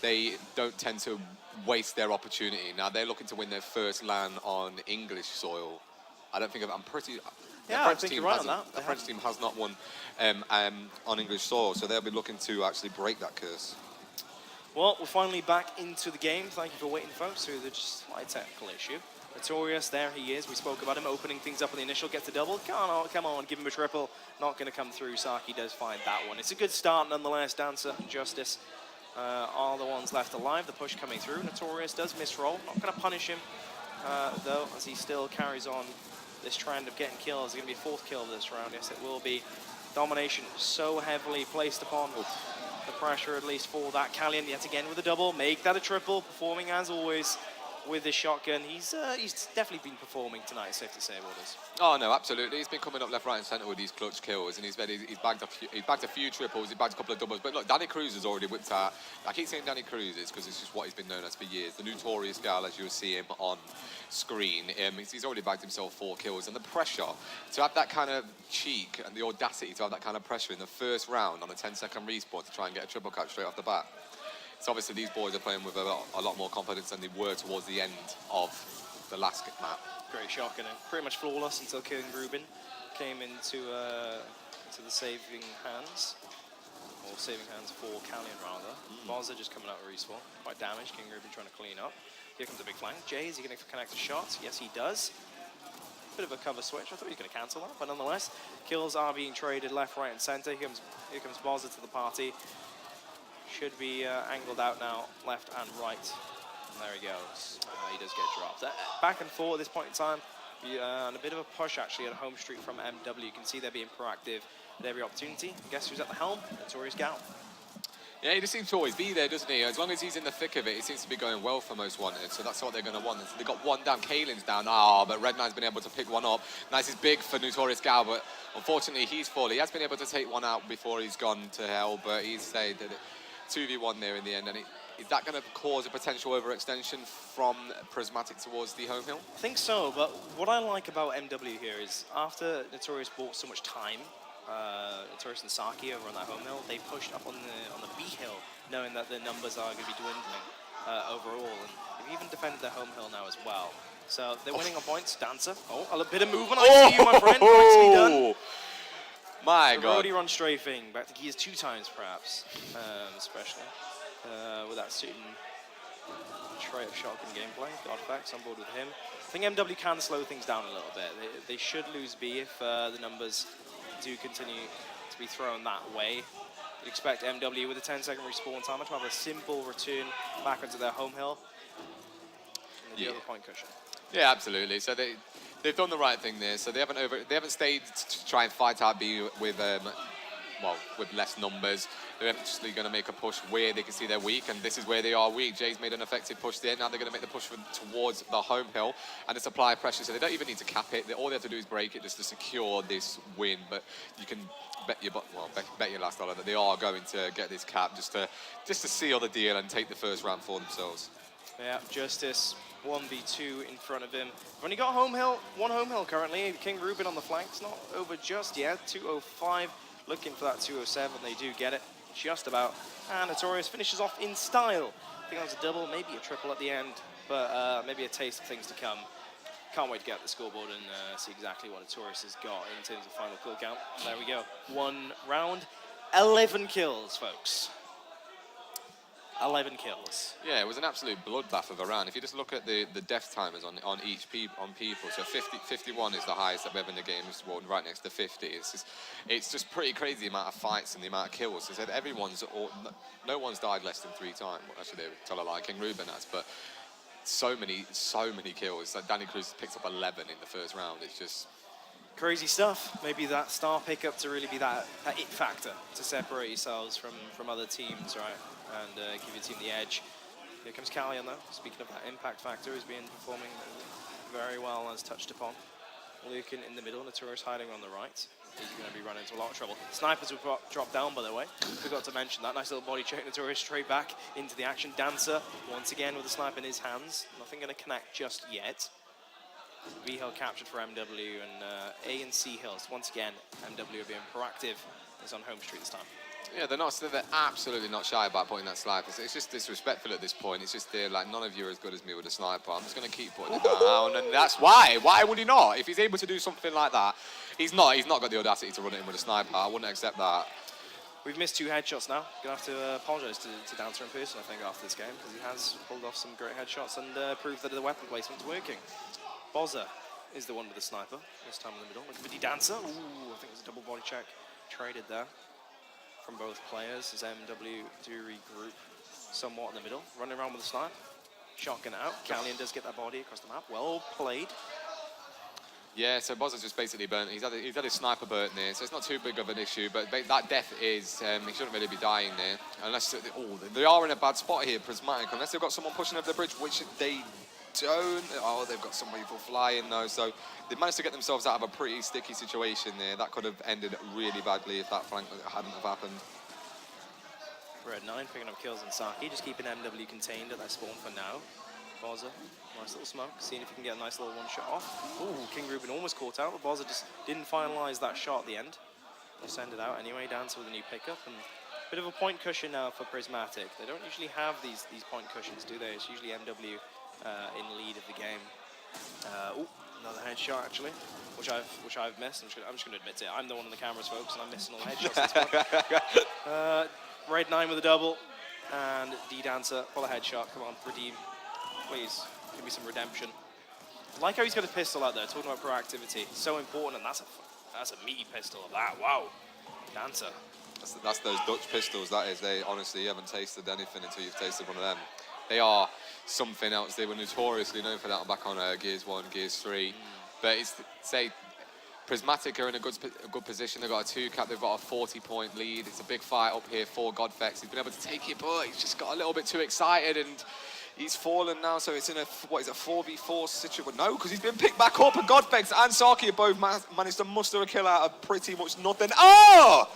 they don't tend to waste their opportunity. Now they're looking to win their first LAN on English soil. I don't think I'm pretty. Yeah, the French I think team you're right hasn't. on that. The French team has not won on English soil, so they'll be looking to actually break that curse. Well, we're finally back into the game. Thank you for waiting, folks. Through the just slight technical issue. Notorious, there he is. We spoke about him opening things up on the initial. Gets a double. Come on, give him a triple. Not going to come through. Saki does find that one. It's a good start nonetheless. Dancer and Justice are the ones left alive. The push coming through. Notorious does misroll. Not going to punish him, though, as he still carries on this trend of getting kills. It's going to be a fourth kill this round. Yes, it will be. Domination so heavily placed upon the pressure, at least for that. Callian yet again with a double. Make that a triple. Performing as always with his shotgun. He's definitely been performing tonight, safe to say, Waters. Oh no, absolutely. He's been coming up left, right, and centre with these clutch kills, and he's bagged a few triples, he bagged a couple of doubles. But look, Danny Cruz has already whipped out. I keep saying Danny Cruz is because it's just what he's been known as for years. The notorious gal, as you'll see him on screen. He's already bagged himself 4 kills, and the pressure to have that kind of cheek and the audacity to have that kind of pressure in the first round on a 10-second respawn to try and get a triple catch straight off the bat. So obviously these boys are playing with a lot more confidence than they were towards the end of the last map. Great shotgun and pretty much flawless until King Ruben came into the saving hands. Or saving hands for Callian, rather. Bozza just coming out of respawn. Quite damaged. King Ruben trying to clean up. Here comes a big flank. Jay, is he going to connect a shot? Yes, he does. Bit of a cover switch. I thought he was going to cancel that, but nonetheless, kills are being traded left, right, and center. Here comes Bozza to the party. Should be angled out now, left and right. And there he goes. He does get dropped. Back and forth at this point in time. And a bit of a push, actually, on home street from MW. You can see they're being proactive at every opportunity. And guess who's at the helm? Notorious Gal. Yeah, he just seems to always be there, doesn't he? As long as he's in the thick of it, it seems to be going well for most wanted. So that's what they're going to want. So they got one down, Kaelin's down. But Red9's been able to pick one up. Nice is big for Notorious Gal, but unfortunately he's full. He has been able to take one out before he's gone to hell, but he's stayed at it. 2v1 there in the end, and is that going to cause a potential overextension from Prismatic towards the home hill? I think so, but what I like about MW here is after Notorious bought so much time, Notorious and Saki over on that home hill, they pushed up on the B hill, knowing that the numbers are going to be dwindling overall, and they've even defended their home hill now as well. So they're winning on points. Dancer, a bit of movement. I see you, my friend. Nicely done. My God. Rody run strafing, back to gears 2 times perhaps, especially with that certain tray of shotgun gameplay. Godfax on board with him. I think MW can slow things down a little bit. They should lose B if the numbers do continue to be thrown that way. You'd expect MW with a 10-second respawn timer to have a simple return back onto their home hill and the other point cushion. Yeah, absolutely. So they've done the right thing there. So they haven't stayed to try and fight out B with with less numbers. They're actually going to make a push where they can see they're weak, and this is where they are weak. Jay's made an effective push there. Now they're going to make the push towards the home hill, and it's apply pressure, so they don't even need to cap it. All they have to do is break it just to secure this win. But you can bet your last dollar that they are going to get this cap just to seal the deal and take the first round for themselves. Yeah, Justice 1v2 in front of him. We've only got one home hill currently. King Ruben on the flanks, not over just yet. 205, looking for that 207. They do get it, just about. And Notorious finishes off in style. I think that was a double, maybe a triple at the end, but maybe a taste of things to come. Can't wait to get the scoreboard and see exactly what Notorious has got in terms of final kill count. There we go. 1 round, 11 kills, folks. 11 kills. Yeah, it was an absolute bloodbath of a round. If you just look at the death timers on people, so 51 is the highest that we have in the game, right next to 50. It's just pretty crazy the amount of fights and the amount of kills. They said no one's died less than 3 times. Well, actually, they tell a lie, King Ruben has, but so many kills. Like Danny Cruz picks up 11 in the first round. It's just crazy stuff. Maybe that star pickup to really be that it factor to separate yourselves from other teams, right? And give your team the edge. Here comes Callian though. Speaking of that impact factor, he's been performing very well as touched upon. Lucan in the middle, Notorious hiding on the right. He's going to be running into a lot of trouble. Snipers will drop down, by the way. Forgot to mention that. Nice little body check. Notorious straight back into the action. Dancer once again with a snipe in his hands. Nothing going to connect just yet. B hill captured for MW, and A and C hills. Once again, MW are being proactive. It's on home street this time. Yeah, they're absolutely not shy about putting that sniper. It's just disrespectful at this point. It's just like none of you are as good as me with a sniper. I'm just going to keep putting it down, and that's why. Why would he not? If he's able to do something like that, he's not got the audacity to run it in with a sniper. I wouldn't accept that. We've missed 2 headshots now. Gonna have to apologise to Dancer in person, I think, after this game, because he has pulled off some great headshots and proved that the weapon placement's working. Bozza is the one with the sniper, this time in the middle. Look at the Dancer. Ooh, I think it's a double body check traded there from both players as MW do regroup somewhat in the middle. Running around with the snipe. Shotgun it out. Callion does get that body across the map. Well played. Yeah, so Bozza's just basically burnt. He's had his sniper burnt there, so it's not too big of an issue. But that death is, he shouldn't really be dying there. Unless, they are in a bad spot here, Prismatic. Unless they've got someone pushing over the bridge, which they don't. Oh, they've got some people flying though. So they managed to get themselves out of a pretty sticky situation there. That could have ended really badly if that flank hadn't have happened. Red 9 picking up kills on Saki, just keeping MW contained at that spawn for now. Bozza, nice little smoke, seeing if he can get a nice little one shot off. Ooh, King Ruben almost caught out, but Bozza just didn't finalise that shot at the end. He'll send it out anyway, Dancer with a new pickup, and a bit of a point cushion now for Prismatic. They don't usually have these point cushions, do they? It's usually MW in lead of the game. Ooh, another headshot actually, which I've missed. I'm just going to admit it. I'm the one on the cameras, folks, and I'm missing all the headshots. This one. Red 9 with a double, and D Dancer pull a headshot. Come on, redeem. Please, give me some redemption. I like how he's got a pistol out there, talking about proactivity. So important, and that's a meaty pistol of that. Wow. Dancer. That's those Dutch pistols, that is. They honestly, you haven't tasted anything until you've tasted one of them. They are something else. They were notoriously known for that back on Gears 1, Gears 3. But it's, say, Prismatic are in a good position. They've got a 2-cap, they've got a 40-point lead. It's a big fight up here for Godfex. He's been able to take it, but he's just got a little bit too excited and he's fallen now, so it's in a, 4v4 situation? No, because he's been picked back up, and Godfex and Saki have both managed to muster a kill out of pretty much nothing. Oh!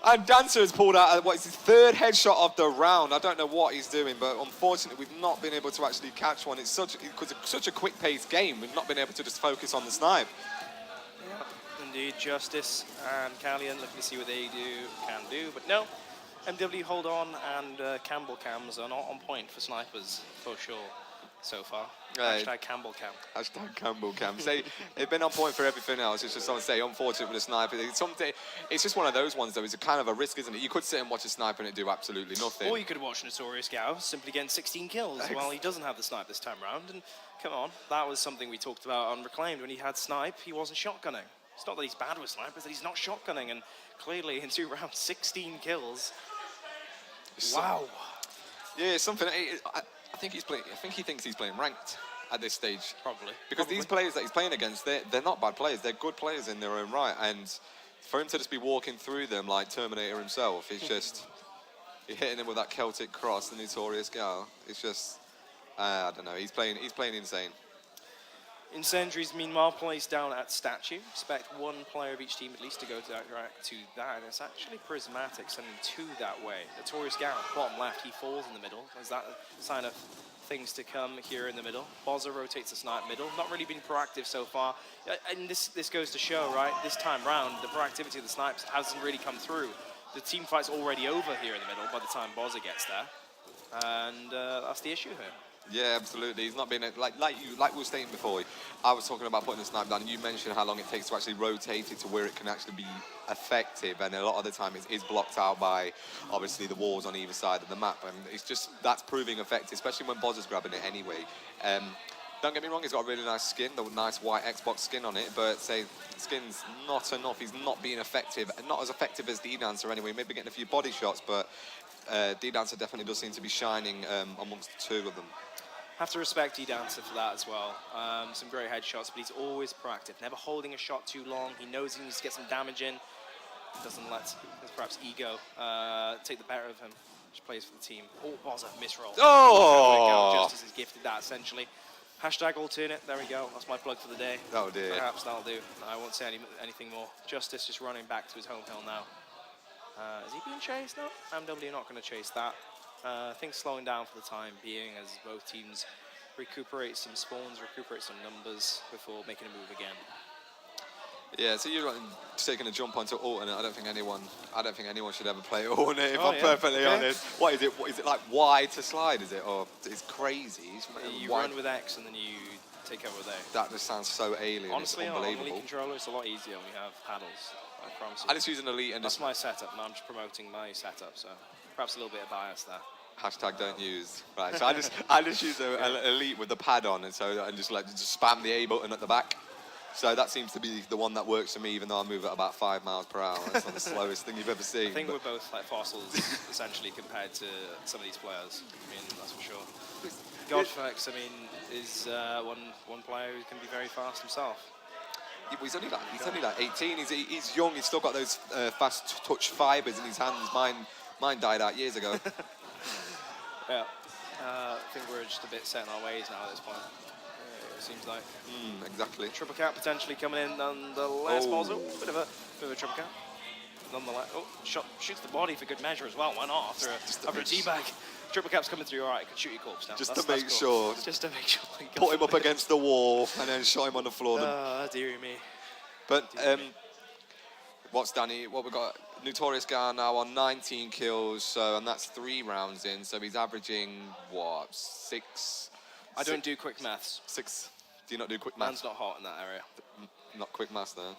And Dancer has pulled out, what is his 3rd headshot of the round. I don't know what he's doing, but unfortunately, we've not been able to actually catch one. It's such a quick-paced game. We've not been able to just focus on the snipe. Yeah, indeed, Justice and Callion looking to see what they can do, but no. MW hold on, and Campbell cams are not on point for snipers, for sure, so far. Hashtag Campbell cam. Hashtag Campbell cam. Say, they've been on point for everything else. It's just, I would say, unfortunate with a sniper. It's just one of those ones, though. It's a kind of a risk, isn't it? You could sit and watch a sniper and it do absolutely nothing. Or you could watch Notorious Gao simply getting 16 kills while he doesn't have the snipe this time round. And come on, that was something we talked about on Reclaimed. When he had snipe, he wasn't shotgunning. It's not that he's bad with snipe, it's that he's not shotgunning. And clearly, in 2 rounds, 16 kills. Wow. Yeah, something. I think he's playing. I think he thinks he's playing ranked at this stage. Probably. Because these players that he's playing against, they're not bad players. They're good players in their own right. And for him to just be walking through them like Terminator himself, it's just you're hitting him with that Celtic cross, the notorious gal. It's just I don't know. He's playing insane. Incendiaries, meanwhile, placed down at statue. Expect 1 player of each team at least to go direct to that. And it's actually Prismatic sending 2 that way. Notorious Gao, bottom left, he falls in the middle. Is that a sign of things to come here in the middle? Bozza rotates the snipe middle. Not really been proactive so far. And this goes to show, right, this time round, the proactivity of the snipes hasn't really come through. The team fight's already over here in the middle by the time Bozza gets there. And that's the issue here. Yeah, absolutely. He's not been like we were saying before. I was talking about putting the snipe down, and you mentioned how long it takes to actually rotate it to where it can actually be effective. And a lot of the time, it is blocked out by obviously the walls on either side of the map, and it's just that's proving effective, especially when Bozza's grabbing it anyway. Don't get me wrong, he's got a really nice skin, the nice white Xbox skin on it, but say the skin's not enough. He's not being effective, and not as effective as D-Dancer anyway. Maybe getting a few body shots, but D-Dancer definitely does seem to be shining amongst the 2 of them. Have to respect D-Dancer for that as well. Some great headshots, but he's always proactive, never holding a shot too long. He knows he needs to get some damage in. Doesn't let his perhaps ego take the better of him. Just plays for the team. Oh, Bozza, misroll. Oh! Justice is gifted that, essentially. Hashtag alternate, there we go. That's my plug for the day. Oh dear. Perhaps that'll do. I won't say anything more. Justice just running back to his home hill now. Is he being chased now? MW not going to chase that. Things slowing down for the time being as both teams recuperate some spawns, recuperate some numbers before making a move again. Yeah, so you're taking a jump onto alternate. I don't think anyone should ever play alternate. If Oh, I'm yeah. perfectly Okay. honest. What is it? Is it like Y to slide? Is it, or it's crazy? You Why- run with X and then you take over with A. That just sounds so alien. Honestly, it's on an unbelievable. Elite controller, it's a lot easier when you have paddles. I promise you. I just use an elite and That's just my setup, and I'm just promoting my setup, so perhaps a little bit of bias there. hashtag don't use. Right. So I just use an elite with the pad on, and just spam the A button at the back. So that seems to be the one that works for me, even though I move at about 5 miles per hour. That's not the slowest thing you've ever seen. I think but- we're both like fossils, essentially, compared to some of these players. I mean, that's for sure. Godflex, I mean, is one player who can be very fast himself. Yeah, well, he's only like 18. He's young. He's still got those fast touch fibers in his hands. Mine died out years ago. Yeah. I think we're just a bit set in our ways now at this point. It seems like. Exactly. Triple cap potentially coming in nonetheless. Oh. Also, bit of a triple cap. Nonetheless, shoots the body for good measure as well. Why not after a teabag? Triple cap's coming through. All right, could shoot your corpse now. Just That's to make cool. sure. Just to make sure. Put him up against the wall and then shot him on the floor. Oh, dearie me. But what's Danny? What we got? Notorious Gar now on 19 kills, and that's 3 rounds in. So he's averaging what 6? I don't do quick maths. 6. Do you not do quick Man's maths? not hot in that area. Not quick maths though.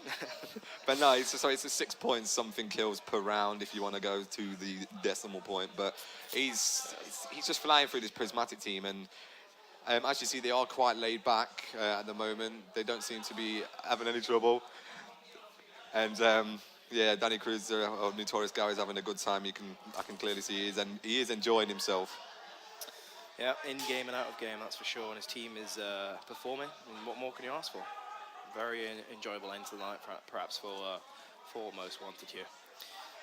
But no, it's a 6 point something kills per round if you want to go to the decimal point. But he's just flying through this Prismatic team, and as you see, they are quite laid back at the moment. They don't seem to be having any trouble. And yeah, Danny Cruz or Notorious Gar is having a good time. I can clearly see he is enjoying himself. Yeah, in game and out of game, that's for sure. And his team is performing. And what more can you ask for? Very enjoyable end to the night, perhaps for most wanted here.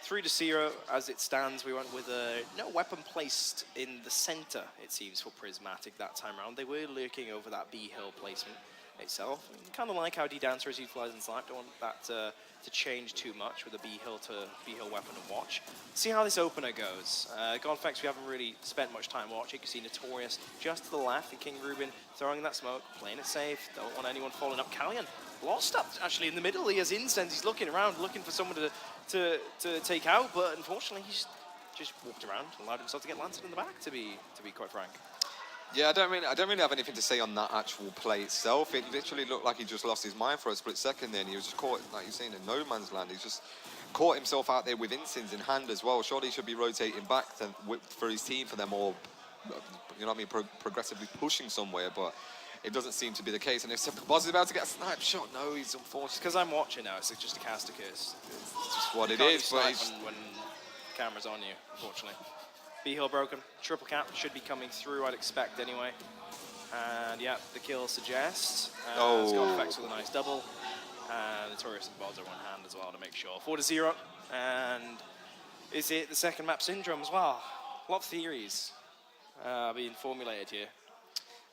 3-0 as it stands. We went with no weapon placed in the center, it seems, for Prismatic that time around. They were lurking over that B hill placement itself. Kind of like how D-Dancer is utilizing Snipe. Don't want that to change too much with a B hill weapon and watch. See how this opener goes. Godflex, we haven't really spent much time watching. You can see Notorious just to the left, and King Ruben throwing that smoke, playing it safe. Don't want anyone falling up. Callion lost up actually in the middle. He has incense. He's looking around, looking for someone to take out, but unfortunately he's just walked around, allowed himself to get landed in the back. To be quite frank. Yeah, I don't really have anything to say on that actual play itself. It literally looked like he just lost his mind for a split second there, and he was just caught, like you're saying, in no man's land. He's just caught himself out there with incense in hand as well. Surely he should be rotating back for his team for them all, you know what I mean, progressively pushing somewhere, but it doesn't seem to be the case. And if Boz is about to get a snipe shot, no, he's unfortunate. Because I'm watching now, it's just a caster curse. It's just what it Can't is, be but sniped he's, when camera's on you, unfortunately. B-hill broken. Triple cap should be coming through, I'd expect anyway. And yeah, the kill suggests. It's got effects with a nice double. And Notorious and Boz are one hand as well to make sure. 4-0. And is it the second map syndrome as well? A lot of theories being formulated here.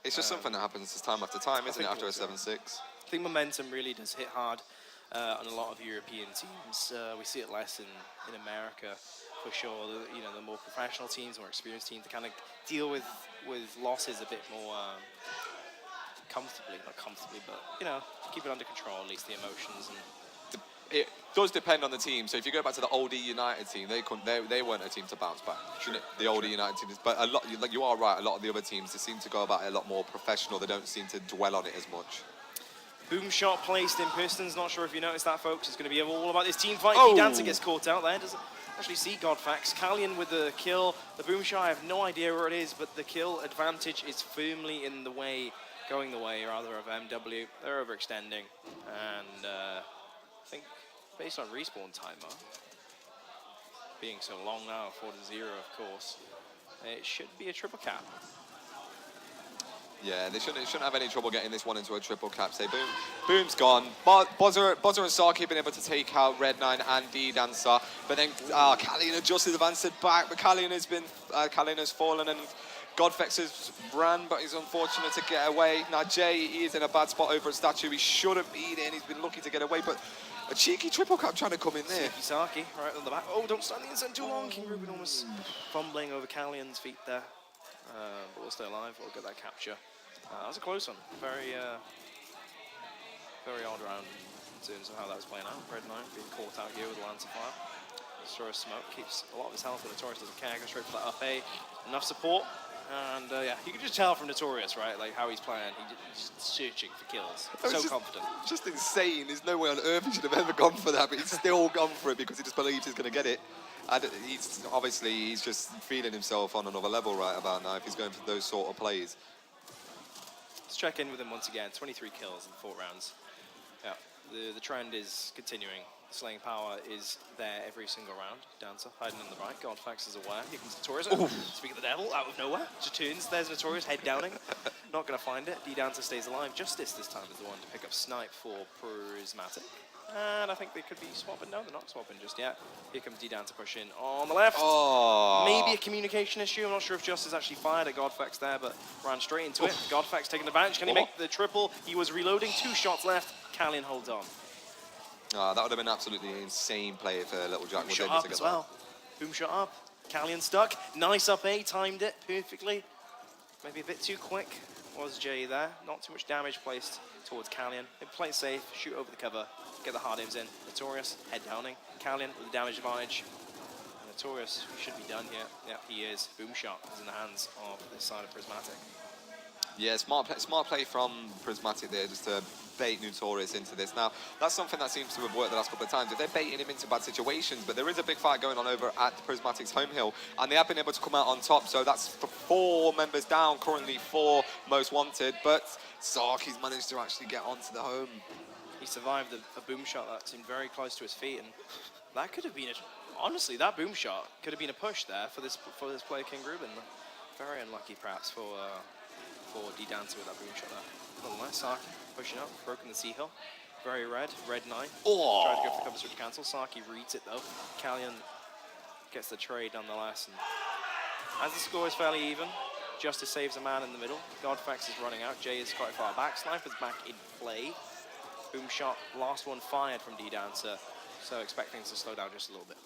it's just something that happens time after time, isn't it, after a also. 7-6? I think momentum really does hit hard on a lot of European teams. We see it less in America, for sure. The more professional teams, more experienced teams, to kind of deal with losses a bit more comfortably. Not comfortably, but keep it under control, at least the emotions. And It does depend on the team. So if you go back to the old United team, they weren't a team to bounce back. The older United team, but a lot, like you are right. A lot of the other teams, they seem to go about it a lot more professional. They don't seem to dwell on it as much. boom shot placed in Pistons. Not sure if you noticed that, folks. It's going to be all about this team fight. Oh. D-Dancer gets caught out there. Doesn't actually see Godfax. Callion with the kill. The boom shot, I have no idea where it is, but the kill advantage is firmly in the way, going the way rather of MW. They're overextending, and I think based on respawn timer being so long now, 4-0, of course, it should be a triple cap. Yeah, they shouldn't have any trouble getting this one into a triple cap. Say boom, boom's gone. Bozzer and Sark been able to take out Red 9 and D-Dancer, but then Callion adjusted, advanced back, but Callion has fallen, and Godflex has ran, but he's unfortunate to get away. Now Jay, he is in a bad spot over at Statue. He shouldn't be in. He's been lucky to get away, but a cheeky triple cap trying to come in there. Saki right on the back. Oh, don't stand the inside too long. King Ruben almost fumbling over Callion's feet there. But we'll stay alive. We'll get that capture. That was a close one. Very odd round. in terms of how that was playing out. Red Knight being caught out here with a Lance of Fire. Destroyer Smoke keeps a lot of his health, but Notorious doesn't care. Goes straight for that up A. Enough support. And yeah, you can just tell from Notorious, right, like how he's playing. He's just searching for kills. So confident. Just insane. There's no way on earth he should have ever gone for that, but he's still gone for it because he just believes he's going to get it. And he's just feeling himself on another level right about now if he's going for those sort of plays. Let's check in with him once again. 23 kills in 4 rounds. Yeah, the trend is continuing. The slaying power is there every single round. Dancer hiding in the right. Godfax is aware. Here comes Notorious. Speak of the devil, out of nowhere. Just turns. There's Notorious, head downing. Not going to find it. D-Dancer stays alive. Justice this time is the one to pick up Snipe for Prismatic. And I think they could be swapping. No, they're not swapping just yet. Here comes D-Dancer pushing on the left. Oh. Maybe a communication issue. I'm not sure if Justice actually fired at Godfax there, but ran straight into it. Godfax taking advantage. Can he make the triple? He was reloading. 2 shots left. Callian holds on. That would have been absolutely insane play if Little Jack was Shot able up to get as that. well. Boom shot up. Callian stuck. Nice up A. Timed it perfectly. Maybe a bit too quick. Was Jay there? Not too much damage placed towards Callian. They play it safe. Shoot over the cover. Get the hard aims in. Notorious head downing. Callian with the damage advantage. And Notorious should be done here. Yep, he is. Boom shot is in the hands of this side of Prismatic. Yeah, smart play from Prismatic there, just to bait Notorious into this. Now, that's something that seems to have worked the last couple of times. If they're baiting him into bad situations, but there is a big fight going on over at Prismatic's home hill, and they have been able to come out on top. So that's 4 members down, currently 4 most wanted. But Saki's managed to actually get onto the home. He survived a boom shot that seemed very close to his feet, and that could have been honestly, that boom shot could have been a push there for this player King Ruben. Very unlucky perhaps for D-Dancer with that boom shot there. Nonetheless, Saki pushing up, broken the Sea Hill. Very red Knight. Oh. Tried to go for the cover switch cancel. Saki reads it though. Callian gets the trade nonetheless. And as the score is fairly even, Justice saves a man in the middle. Godfax is running out. Jay is quite far back. Sniper's back in play. Boom shot, last one fired from D-Dancer. So expecting to slow down just a little bit.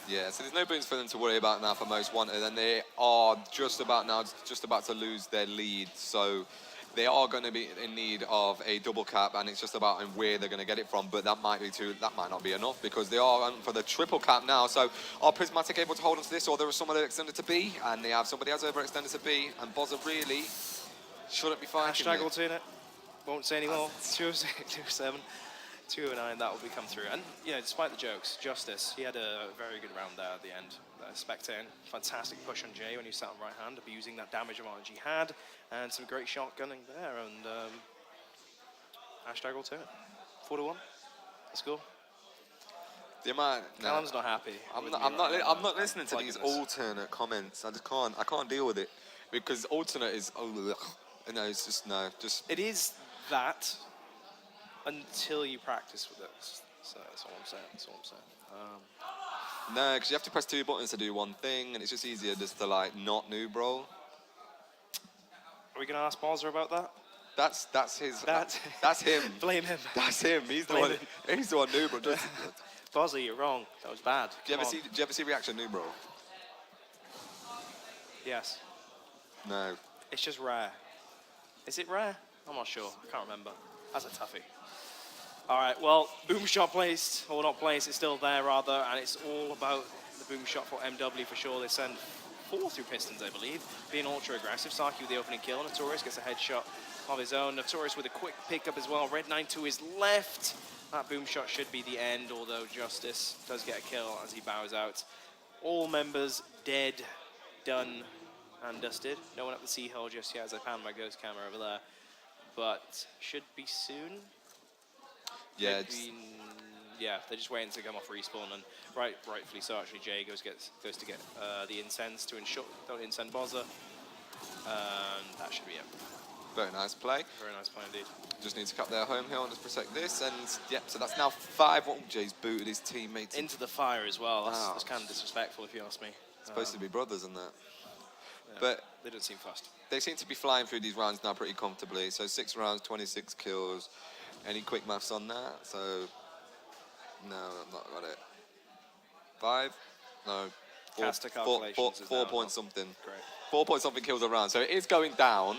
Yeah, so there's no booms for them to worry about now for most wanted, and they are just about to lose their lead. So they are going to be in need of a double cap, and it's just about where they're going to get it from. But that might not be enough because they are on for the triple cap now. So are Prismatic able to hold on to this, or there is someone extended to B, and they have somebody else overextended to B, and Bozza really shouldn't be fighting. Hashtag alternate. Won't say anymore. 207. 209, that will be come through. And, you know, despite the jokes, Justice, he had a very good round there at the end. Spectating, fantastic push on Jay when he sat on right hand, abusing that damage advantage he had, and some great shotgunning there. And hashtag alternate. 4-1. Let's go. Callum's not happy. I'm not listening to these alternate comments. I can't deal with it because alternate is It is that. Until you practice with it. So that's all I'm saying. No, because you have to press 2 buttons to do one thing, and it's just easier just to like not noob roll. Are we gonna ask Bozza about that? That's him. Blame him. That's him. He's the one noob roll. Bozza, you're wrong. That was bad. Do you ever see reaction noob roll? Yes. No. It's just rare. Is it rare? I'm not sure. I can't remember. That's a toughie. All right, well, boom shot placed, or not placed, it's still there rather, and it's all about the boom shot for MW for sure. They send 4 through Pistons, I believe, being ultra aggressive. Saki with the opening kill. Notorious gets a headshot of his own. Notorious with a quick pickup as well. Red 9 to his left. That boom shot should be the end, although Justice does get a kill as he bows out. All members dead, done, and dusted. No one up the Sea Hill just yet as I pan my ghost camera over there. But should be soon. Yeah. Yeah, they're just waiting to come off respawn, and rightfully so. Actually, Jay goes to get the incense to ensure don't incend Bozza, and that should be it. Very nice play. Very nice play indeed. Just need to cut their home hill and just protect this, and yep. So that's now 5. Oh, Jay's booted his teammates into the fire as well. That's kind of disrespectful, if you ask me. It's supposed to be brothers and that, yeah, but they don't seem fussed. They seem to be flying through these rounds now pretty comfortably. So 6 rounds, 26 kills. Any quick maths on that? So, no, I've not got it. 5? No. 4 point something. Great. 4 point something kills a round. So it is going down.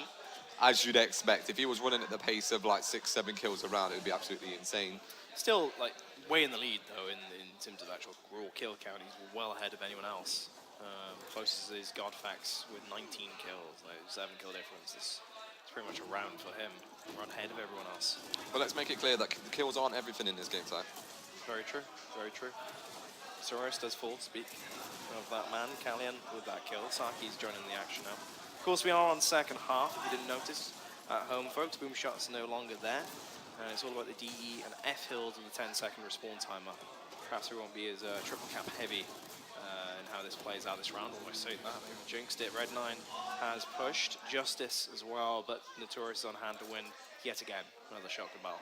as you'd expect. If he was running at the pace of like 6-7 kills a round, it would be absolutely insane. Still, like, way in the lead, though, in terms of actual raw kill count. He's well ahead of anyone else. Closest is Godfax with 19 kills, like 7 kill difference. It's pretty much a round for him. We're ahead of everyone else. But let's make it clear that the kills aren't everything in this game type. Very true, very true. Soros does fall, speak of that man. Kalyan with that kill. Saki's joining the action now. Of course, we are on second half, if you didn't notice. At home, folks, boom shots are no longer there. And it's all about the DE and F hills and the 10-second respawn timer. Perhaps we won't be as triple cap heavy in how this plays out this round. Almost say that. Maybe jinxed it. Red9 has pushed. Justice as well, but Notorious is on hand to win yet again. Another shotgun battle.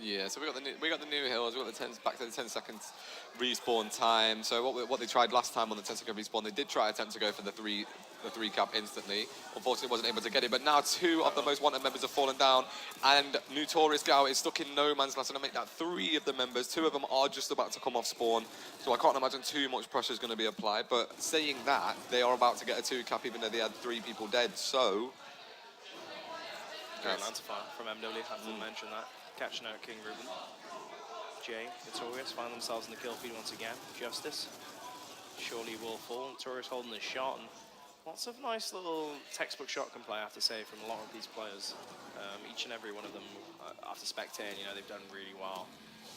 Yeah, so we got the new hills. We got the back to the 10 seconds respawn time. So what they tried last time on the 10-second respawn, they did try attempt to go for the three cap instantly. Unfortunately, wasn't able to get it. But now 2 of the most wanted members have fallen down, and Notorious Gao is stuck in no man's land. So to make that 3 of the members, 2 of them are just about to come off spawn. So I can't imagine too much pressure is going to be applied. But saying that, they are about to get a 2 cap, even though they had 3 people dead. So. Great answer from MW, have to mention that. Catching out King Ruben. Jay, Notorious find themselves in the kill feed once again. Justice surely will fall. Notorious holding the shot, and lots of nice little textbook shotgun play, I have to say, from a lot of these players. Each and every one of them, after spectating, they've done really well.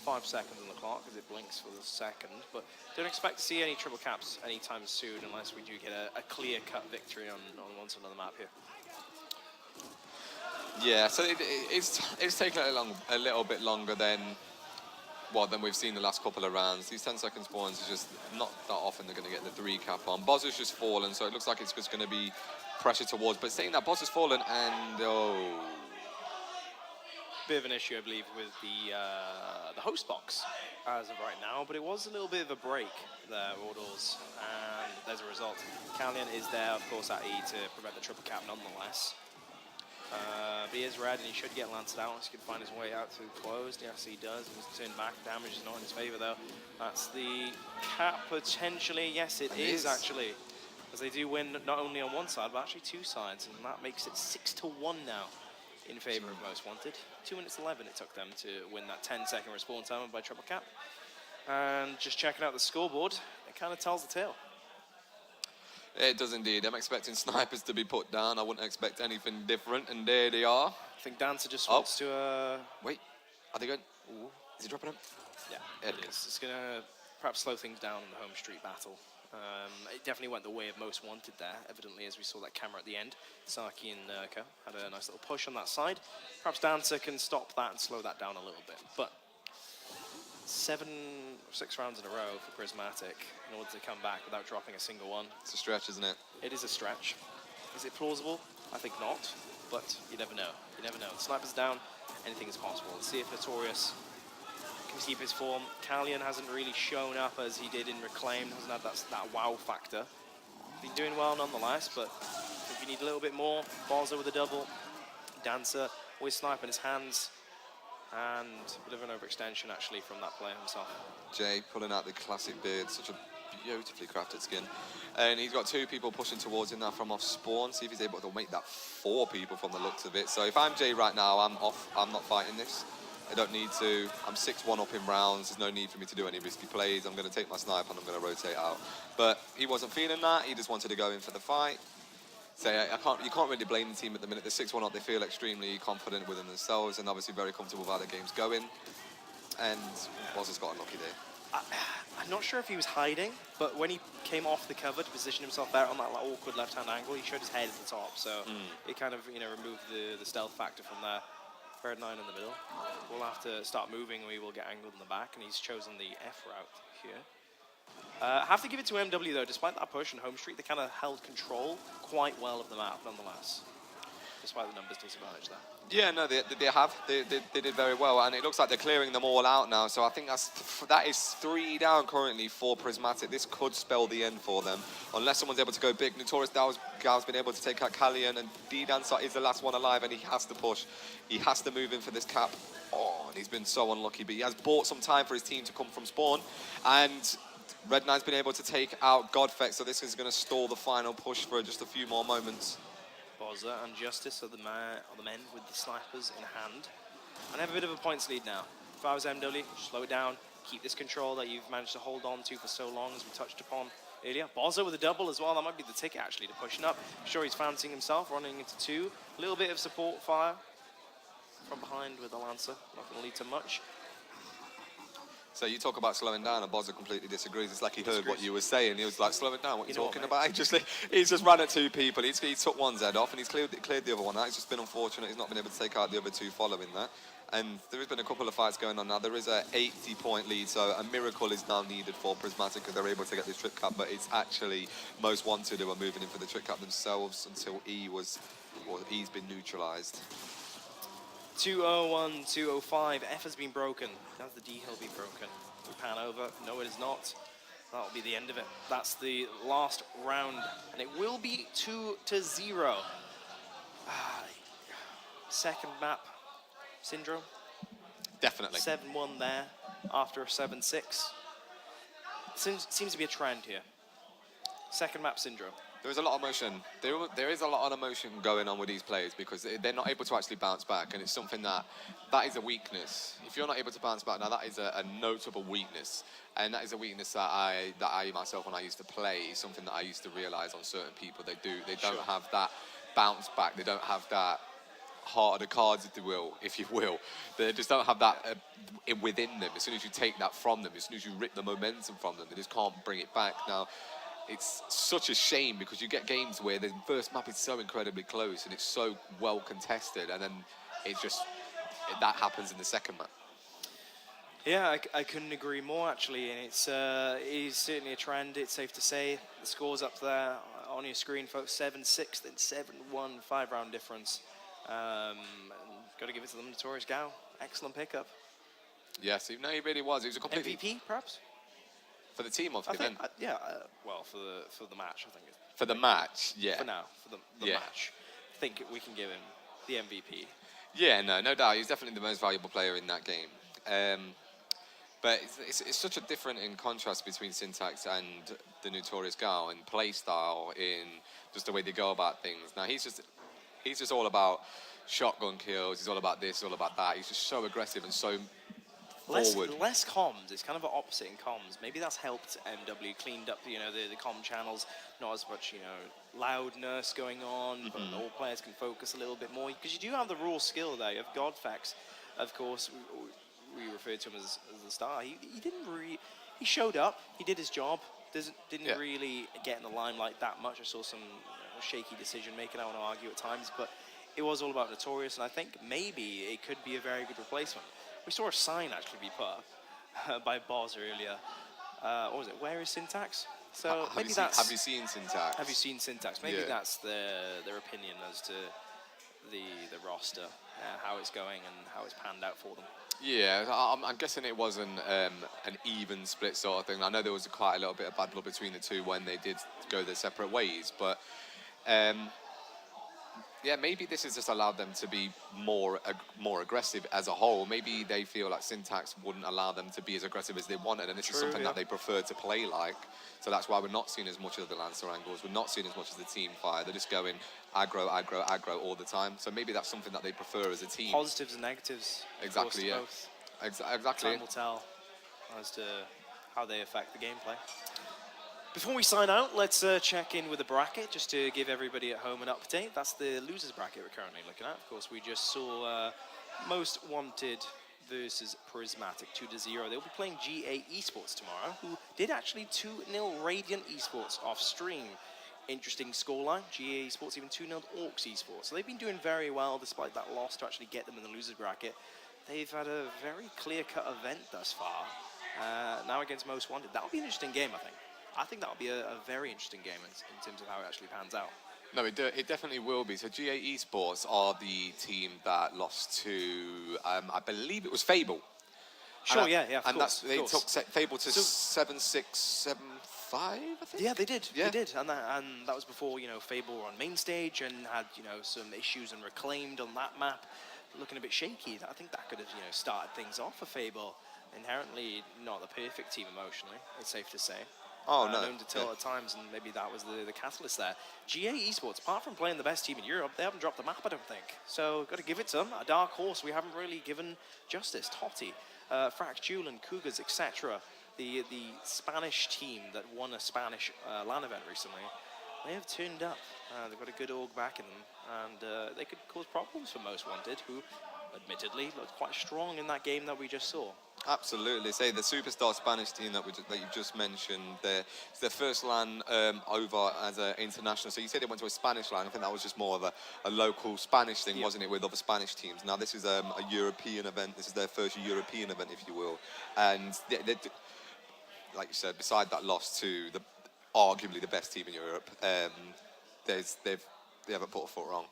5 seconds on the clock as it blinks for the second, but don't expect to see any triple caps anytime soon unless we do get a clear-cut victory on one side of the map here. Yeah, so it's taken a little bit longer than we've seen the last couple of rounds. These 10-second spawns is just not that often they're going to get the 3 cap on. Boz has just fallen, so it looks like it's just going to be pressure towards. But saying that, Boz has fallen, and bit of an issue, I believe, with the host box as of right now, but it was a little bit of a break there, Ordals, and there's a result. Kalyan is there, of course, at E to prevent the triple cap nonetheless. But he is red and he should get lanced out once he can find his way out to closed. Yes, he does. He's turned back. Damage is not in his favor, though. That's the cap potentially. Yes, it is actually. As they do win not only on one side, but actually 2 sides. And that makes it 6-1 now in favor of Most Wanted. 2 minutes 11 it took them to win that 10-second respawn timer by triple cap. And just checking out the scoreboard, it kind of tells the tale. It does indeed. I'm expecting snipers to be put down. I wouldn't expect anything different, and there they are. I think Dancer just wants to... Wait, are they going? Ooh. Is he dropping him? Yeah, it is. It's going to perhaps slow things down in the home street battle. It definitely went the way of Most Wanted there, evidently, as we saw that camera at the end. Saki and Nurka had a nice little push on that side. Perhaps Dancer can stop that and slow that down a little bit. But 6 rounds in a row for Prismatic in order to come back without dropping a single one. It's a stretch, isn't it? It is a stretch. Is it plausible? I think not, but you never know. You never know. The sniper's down, anything is possible. Let's see if Notorious can keep his form. Kalyan hasn't really shown up as he did in Reclaim, hasn't had that wow factor. Been doing well nonetheless, but if you need a little bit more, Barza with a double. Dancer always sniping his hands. And a bit of an overextension, actually, from that player himself. Jay pulling out the classic beard, such a beautifully crafted skin. And he's got 2 people pushing towards him now from off spawn. See if he's able to make that 4 people from the looks of it. So if I'm Jay right now, I'm off. I'm not fighting this. I don't need to. I'm 6-1 up in rounds. There's no need for me to do any risky plays. I'm going to take my snipe and I'm going to rotate out. But he wasn't feeling that. He just wanted to go in for the fight. So you can't really blame the team at the minute. They're 6-1 up. They feel extremely confident within themselves and obviously very comfortable with how the game's going. And Boz has got a lucky day. I'm not sure if he was hiding, but when he came off the cover to position himself there on that awkward left-hand angle, he showed his head at the top. So it kind of removed the stealth factor from there. Red9 in the middle. We'll have to start moving. We will get angled in the back, and he's chosen the F route here. Have to give it to MW though, despite that push in home street, they kind of held control quite well of the map nonetheless, despite the numbers disadvantage there. Yeah, no, they have. They did very well, and it looks like they're clearing them all out now. So I think that is 3 down currently for Prismatic. This could spell the end for them, unless someone's able to go big. Notorious Gal's been able to take out Kalyan, and D-Dancer is the last one alive, and he has to push. He has to move in for this cap. Oh, and he's been so unlucky, but he has bought some time for his team to come from spawn, and Red9's been able to take out Godfex, so this is going to stall the final push for just a few more moments. Bozza and Justice are the men with the snipers in hand. And they have a bit of a points lead now. If I was MW, slow it down, keep this control that you've managed to hold on to for so long, as we touched upon earlier. Bozza with a double as well. That might be the ticket, actually, to pushing up. Sure, he's fancying himself, running into 2. A little bit of support fire from behind with the Lancer. Not going to lead to much. So you talk about slowing down, and Bozza completely disagrees. It's like he heard what you were saying. He was like, "Slow it down. What are you talking about?" He's just ran at 2 people. He took one's head off, and he's cleared the other one out. It's just been unfortunate. He's not been able to take out the other 2 following that. And there has been a couple of fights going on now. There is a 80-point lead, so a miracle is now needed for Prismatic because they're able to get this trick cap. But it's actually Most Wanted who are moving in for the trick cap themselves until E's been neutralised. 201, 205. F has been broken. Does the D hill be broken? We pan over. No, it is not. That'll be the end of it. That's the last round, and it will be 2-0. Second map syndrome. Definitely. 7-1 there after a 7-6. Seems to be a trend here. Second map syndrome. There is a lot of emotion. There is a lot of emotion going on with these players because they're not able to actually bounce back, and it's something that is a weakness. If you're not able to bounce back, now that is a notable weakness, and that is a weakness that I myself, when I used to play, something that I used to realise on certain people. They don't have that bounce back. They don't have that heart of the cards, if you will. They just don't have that within them. As soon as you take that from them, as soon as you rip the momentum from them, they just can't bring it back. Now, it's such a shame because you get games where the first map is so incredibly close and it's so well contested, and then that happens in the second map. Yeah, I couldn't agree more, actually, and it is certainly a trend. It's safe to say. The score's up there on your screen, folks. 7-6, then 7-1, 5-round difference. Got to give it to the Notorious Gao. Excellent pickup. Yes, no, he really was. He was a completely MVP, perhaps? For the team or for the event? Well, for the match, I think. For the match, yeah. For now, for the match. I think we can give him the MVP. Yeah, no doubt. He's definitely the most valuable player in that game. But it's such a different in contrast between Syntax and the Notorious Gao in play style, in just the way they go about things. Now, he's just all about shotgun kills. He's all about this, all about that. He's just so aggressive and so forward. Less comms. It's kind of an opposite in comms. Maybe that's helped MW, cleaned up, the comm channels. Not as much, loudness going on, but all players can focus a little bit more. Because you do have the raw skill there. You have Godfax, of course. We referred to him as the star. He didn't really. He showed up. He did his job. Didn't really get in the limelight that much. I saw some shaky decision making. I want to argue at times, but it was all about Notorious, and I think maybe it could be a very good replacement. We saw a sign actually be put up by Boz earlier. What was it? Where is Syntax? So have you seen Syntax? Have you seen Syntax? Maybe that's their opinion as to the roster, how it's going and how it's panned out for them. Yeah, I'm guessing it wasn't an even split sort of thing. I know there was quite a little bit of bad blood between the two when they did go their separate ways, but yeah, maybe this has just allowed them to be more aggressive as a whole. Maybe they feel like Syntax wouldn't allow them to be as aggressive as they wanted, and this is something that they prefer to play like. So that's why we're not seeing as much of the Lancer angles. We're not seeing as much of the team fire. They're just going aggro, aggro, aggro all the time. So maybe that's something that they prefer as a team. Positives and negatives. Exactly, yeah. Both. Exactly. Time will tell as to how they affect the gameplay. Before we sign out, let's check in with the bracket just to give everybody at home an update. That's the losers bracket we're currently looking at. Of course, we just saw Most Wanted versus Prismatic 2-0. They'll be playing GA Esports tomorrow, who did actually 2-0 Radiant Esports off stream. Interesting scoreline. GA Esports even 2-0 Orcs Esports. So they've been doing very well despite that loss to actually get them in the losers bracket. They've had a very clear-cut event thus far. Now against Most Wanted. That'll be an interesting game, I think. I think that'll be a very interesting game in terms of how it actually pans out. No, it definitely will be. So GA Esports are the team that lost to, I believe it was Fable. Sure, of course. They took Fable to 7-6, 7-5, I think? Yeah, they did. Yeah. They did. And that was before, Fable were on main stage and had, some issues and reclaimed on that map. Looking a bit shaky. I think that could have, started things off for Fable. Inherently not the perfect team emotionally, it's safe to say. Oh, no. known to tilt at times, and maybe that was the catalyst there. GA Esports, apart from playing the best team in Europe, they haven't dropped the map, I don't think. So got to give it to them. A dark horse we haven't really given justice. Totti, Frax, Julian, Cougars, etc. The Spanish team that won a Spanish LAN event recently, they have turned up. They've got a good org back in them, and they could cause problems for Most Wanted, who admittedly looked quite strong in that game that we just saw. Absolutely. Say the superstar Spanish team that you just mentioned, it's their first LAN over as an international. So you said they went to a Spanish LAN. I think that was just more of a local Spanish thing, wasn't it, with other Spanish teams? Now this is a European event. This is their first European event, if you will. And like you said, beside that loss to arguably the best team in Europe, they haven't put a foot wrong.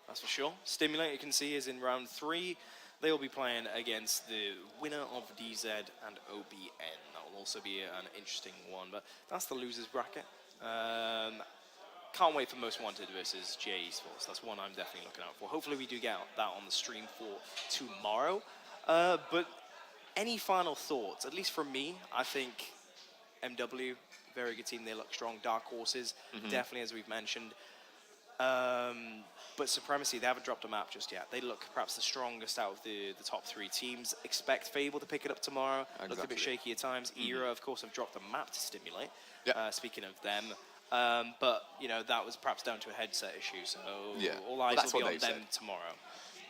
That's for sure. Stimulate, you can see, is in round 3. They will be playing against the winner of DZ and OBN. That will also be an interesting one, but that's the losers bracket. Can't wait for Most Wanted versus GA Esports. That's one I'm definitely looking out for. Hopefully we do get that on the stream for tomorrow. But any final thoughts? At least for me, I think MW, very good team. They look strong. Dark Horses, definitely, as we've mentioned. But Supremacy, they haven't dropped a map just yet. They look perhaps the strongest out of the top 3 teams. Expect Fable to pick it up tomorrow. Exactly. Looked a bit shaky at times. ERA, of course, have dropped a map to Stimulate. Yep. Speaking of them. But, you know, that was perhaps down to a headset issue. So all eyes will be on them tomorrow.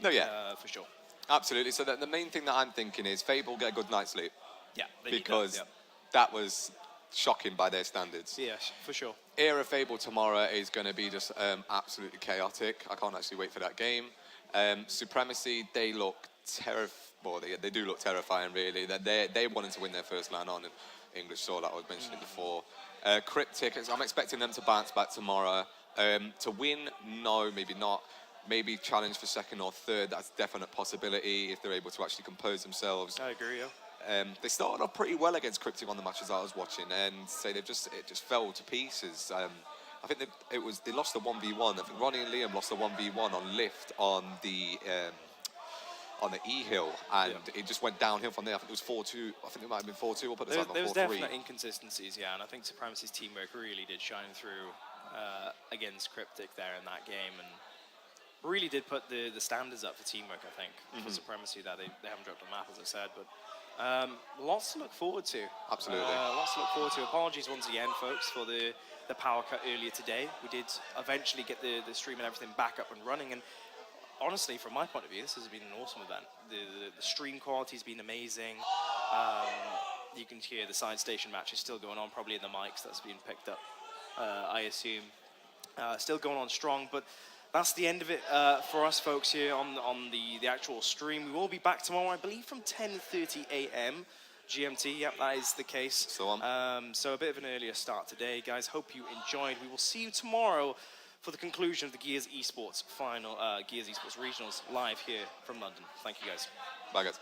No, yeah. For sure. Absolutely. So the main thing that I'm thinking is Fable get a good night's sleep. Yeah. Because that was shocking by their standards. Yes, for sure. Era Fable tomorrow is going to be just absolutely chaotic. I can't actually wait for that game. Supremacy, they look well, they do look terrifying, really. They wanted to win their first LAN on English Soul, like I was mentioning before. Cryptic, I'm expecting them to bounce back tomorrow. To win, no, maybe not. Maybe challenge for second or third. That's a definite possibility if they're able to actually compose themselves. I agree, yeah. They started off pretty well against Cryptic on the matches I was watching, and say it just fell to pieces. I think they lost the 1v1. I think Ronnie and Liam lost the 1v1 on lift on the E hill, and it just went downhill from there. I think it was 4-2. I think it might have been 4-2 or put the time on 4-3. There was definite inconsistencies, yeah, and I think Supremacy's teamwork really did shine through against Cryptic there in that game, and really did put the standards up for teamwork, I think, for Supremacy. That they haven't dropped a map, as I said, but lots to look forward to. Absolutely. Lots to look forward to. Apologies once again, folks, for the power cut earlier today. We did eventually get the stream and everything back up and running, and honestly, from my point of view, this has been an awesome event. The stream quality has been amazing. You can hear the side station match is still going on, probably in the mics that's being picked up, I assume. Still going on strong, but that's the end of it for us folks here on the actual stream. We will be back tomorrow, I believe, from 10:30 a.m. GMT. Yep, that is the case. So a bit of an earlier start today, guys. Hope you enjoyed. We will see you tomorrow for the conclusion of the Gears Esports final, Gears Esports Regionals live here from London. Thank you, guys. Bye, guys.